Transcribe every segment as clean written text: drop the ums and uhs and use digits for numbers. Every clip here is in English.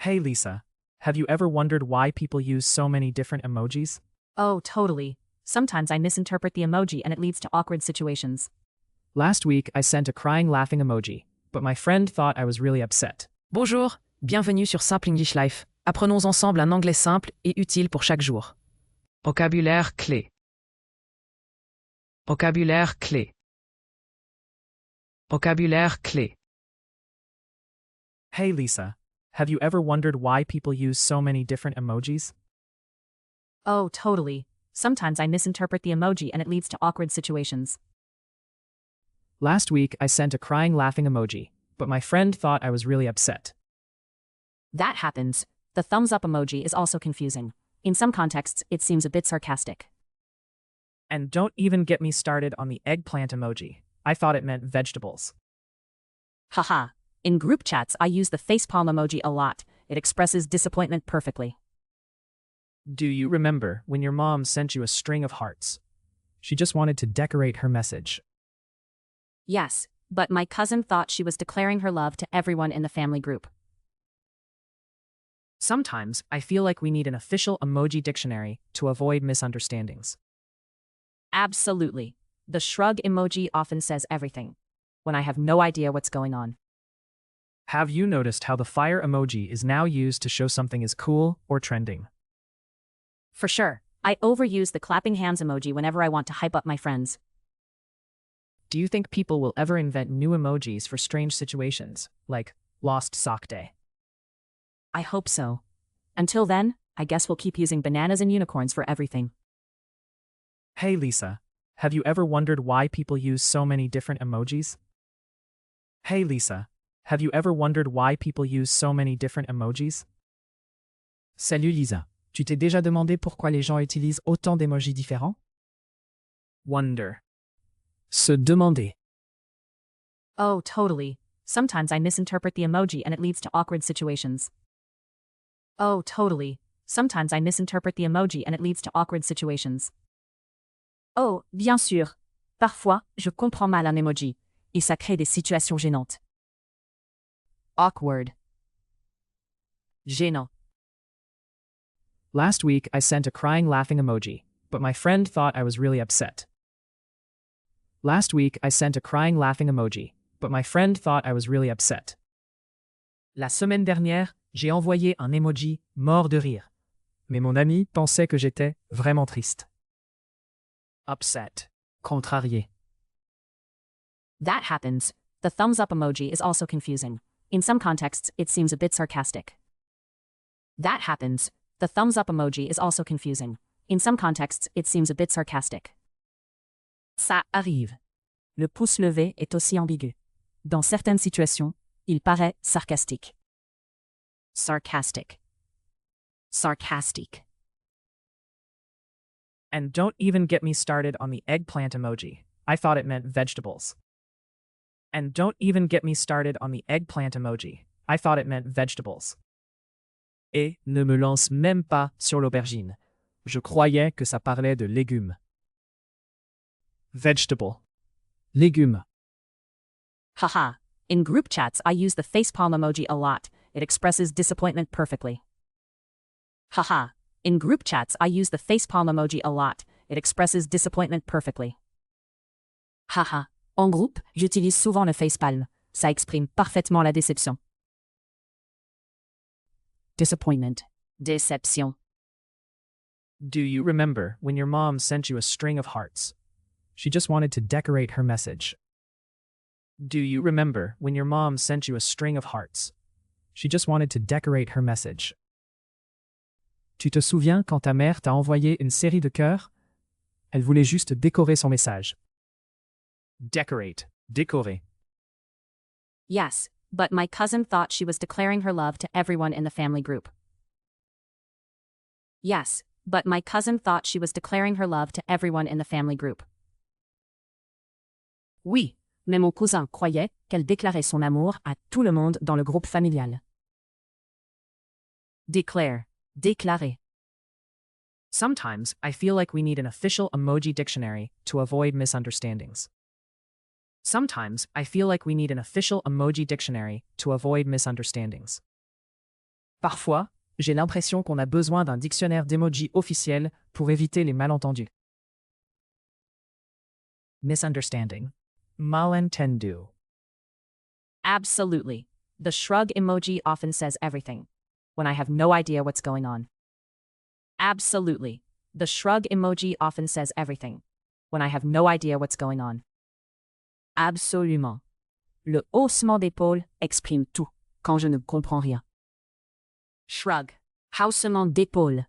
Hey Lisa, have you ever wondered why people use so many different emojis? Oh, totally. Sometimes I misinterpret the emoji and it leads to awkward situations. Last week, I sent a crying laughing emoji, but my friend thought I was really upset. Bonjour, bienvenue sur Simple English Life. Apprenons ensemble un anglais simple et utile pour chaque jour. Vocabulaire clé. Vocabulaire clé. Vocabulaire clé. Hey Lisa, have you ever wondered why people use so many different emojis? Oh, totally. Sometimes I misinterpret the emoji and it leads to awkward situations. Last week, I sent a crying laughing emoji, but my friend thought I was really upset. That happens. The thumbs up emoji is also confusing. In some contexts, it seems a bit sarcastic. And don't even get me started on the eggplant emoji. I thought it meant vegetables. Haha. In group chats, I use the facepalm emoji a lot. It expresses disappointment perfectly. Do you remember when your mom sent you a string of hearts? She just wanted to decorate her message. Yes, but my cousin thought she was declaring her love to everyone in the family group. Sometimes, I feel like we need an official emoji dictionary to avoid misunderstandings. Absolutely. The shrug emoji often says everything, when I have no idea what's going on. Have you noticed how the fire emoji is now used to show something is cool or trending? For sure, I overuse the clapping hands emoji whenever I want to hype up my friends. Do you think people will ever invent new emojis for strange situations, like lost sock day? I hope so. Until then, I guess we'll keep using bananas and unicorns for everything. Hey Lisa, have you ever wondered why people use so many different emojis? Hey Lisa, have you ever wondered why people use so many different emojis? Salut Lisa, tu t'es déjà demandé pourquoi les gens utilisent autant d'émojis différents? Wonder. Se demander. Oh, totally. Sometimes I misinterpret the emoji and it leads to awkward situations. Oh, totally. Sometimes I misinterpret the emoji and it leads to awkward situations. Oh, bien sûr. Parfois, je comprends mal un emoji, et ça crée des situations gênantes. Awkward. Gênant. Last week, I sent a crying laughing emoji, but my friend thought I was really upset. Last week, I sent a crying laughing emoji, but my friend thought I was really upset. La semaine dernière, j'ai envoyé un emoji mort de rire. Mais mon ami pensait que j'étais vraiment triste. Upset. Contrarié. That happens. The thumbs up emoji is also confusing. In some contexts, it seems a bit sarcastic. That happens. The thumbs up emoji is also confusing. In some contexts, it seems a bit sarcastic. Ça arrive. Le pouce levé est aussi ambigu. Dans certaines situations, il paraît sarcastique. Sarcastic. Sarcastic. And don't even get me started on the eggplant emoji. I thought it meant vegetables. And don't even get me started on the eggplant emoji. I thought it meant vegetables. Et ne me lance même pas sur l'aubergine. Je croyais que ça parlait de légumes. Vegetable. Légumes. Haha. In group chats, I use the facepalm emoji a lot. It expresses disappointment perfectly. Haha. In group chats, I use the facepalm emoji a lot. It expresses disappointment perfectly. Haha. En groupe, j'utilise souvent le facepalm. Ça exprime parfaitement la déception. Disappointment. Déception. Do you remember when your mom sent you a string of hearts? She just wanted to decorate her message. Do you remember when your mom sent you a string of hearts? She just wanted to decorate her message. Tu te souviens quand ta mère t'a envoyé une série de cœurs? Elle voulait juste décorer son message. Decorate. Décorer. Yes, but my cousin thought she was declaring her love to everyone in the family group. Yes, but my cousin thought she was declaring her love to everyone in the family group. Oui, mais mon cousin croyait qu'elle déclarait son amour à tout le monde dans le groupe familial. Declare. Déclarer. Sometimes, I feel like we need an official emoji dictionary to avoid misunderstandings. Sometimes, I feel like we need an official emoji dictionary to avoid misunderstandings. Parfois, j'ai l'impression qu'on a besoin d'un dictionnaire d'emojis officiel pour éviter les malentendus. Misunderstanding. Malentendu. Absolutely. The shrug emoji often says everything when I have no idea what's going on. Absolutely. The shrug emoji often says everything when I have no idea what's going on. Absolument. Le haussement d'épaule exprime tout quand je ne comprends rien. Shrug. Haussement d'épaule.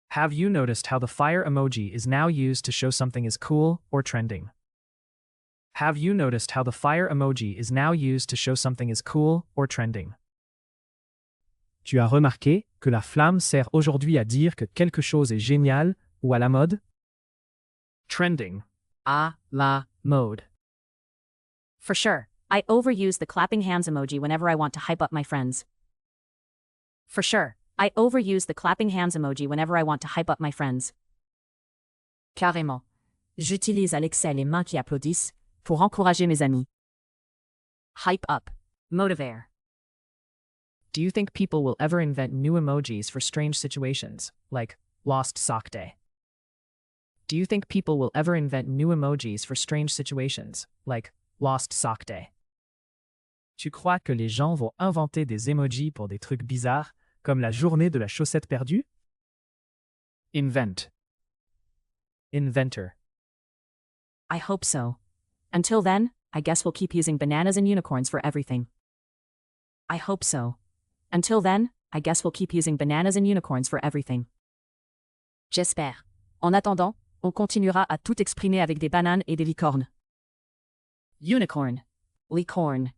Have you noticed how the fire emoji is now used to show something is cool or trending? Have you noticed how the fire emoji is now used to show something is cool or trending? Tu as remarqué que la flamme sert aujourd'hui à dire que quelque chose est génial ou à la mode? Trending. À la mode. For sure. I overuse the clapping hands emoji whenever I want to hype up my friends. For sure. I overuse the clapping hands emoji whenever I want to hype up my friends. Carrément. J'utilise à l'excès les mains qui applaudissent pour encourager mes amis. Hype up. Motivaire. Do you think people will ever invent new emojis for strange situations, like lost sock day? Do you think people will ever invent new emojis for strange situations, like lost sock day? Tu crois que les gens vont inventer des emojis pour des trucs bizarres, comme la journée de la chaussette perdue? Invent. Inventor. I hope so. Until then, I guess we'll keep using bananas and unicorns for everything. I hope so. Until then, I guess we'll keep using bananas and unicorns for everything. J'espère. En attendant, on continuera à tout exprimer avec des bananes et des licornes. Unicorn. Licorne.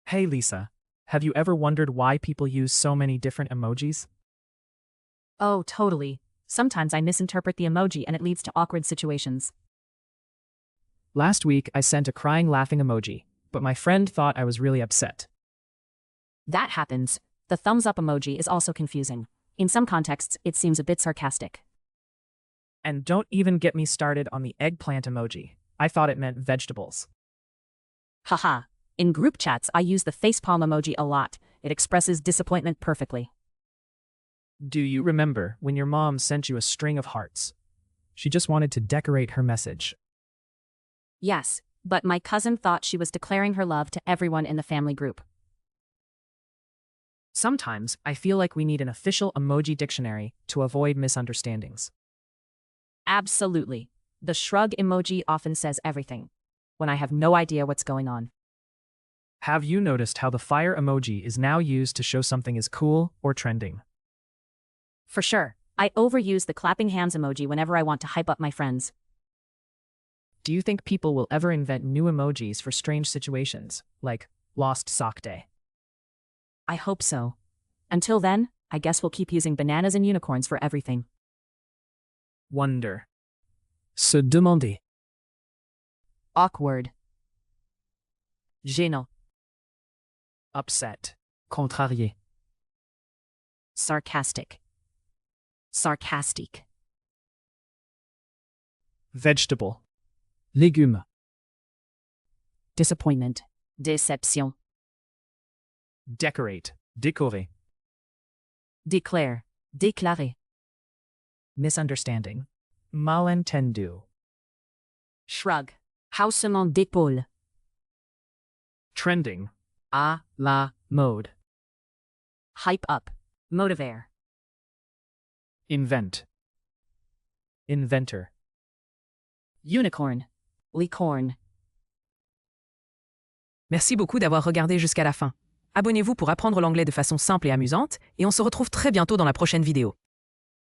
Hey Lisa, have you ever wondered why people use so many different emojis? Oh, totally. Sometimes I misinterpret the emoji and it leads to awkward situations. Last week, I sent a crying laughing emoji, but my friend thought I was really upset. That happens. The thumbs up emoji is also confusing. In some contexts, it seems a bit sarcastic. And don't even get me started on the eggplant emoji. I thought it meant vegetables. Haha. In group chats, I use the facepalm emoji a lot. It expresses disappointment perfectly. Do you remember when your mom sent you a string of hearts? She just wanted to decorate her message. Yes, but my cousin thought she was declaring her love to everyone in the family group. Sometimes, I feel like we need an official emoji dictionary to avoid misunderstandings. Absolutely. The shrug emoji often says everything when I have no idea what's going on. Have you noticed how the fire emoji is now used to show something is cool or trending? For sure. I overuse the clapping hands emoji whenever I want to hype up my friends. Do you think people will ever invent new emojis for strange situations, like lost sock day? I hope so. Until then, I guess we'll keep using bananas and unicorns for everything. Wonder. Se demander. Awkward. Gênant. Upset. Contrarié. Sarcastic. Sarcastic. Vegetable. Légume. Disappointment. Déception. Decorate. Décorer. Déclare. Déclarer. Misunderstanding. Malentendu. Shrug. Haussement d'épaule. Trending. À la mode. Hype up. Motivaire. Invent. Inventor. Unicorn. Licorne. Merci beaucoup d'avoir regardé jusqu'à la fin. Abonnez-vous pour apprendre l'anglais de façon simple et amusante, et on se retrouve très bientôt dans la prochaine vidéo.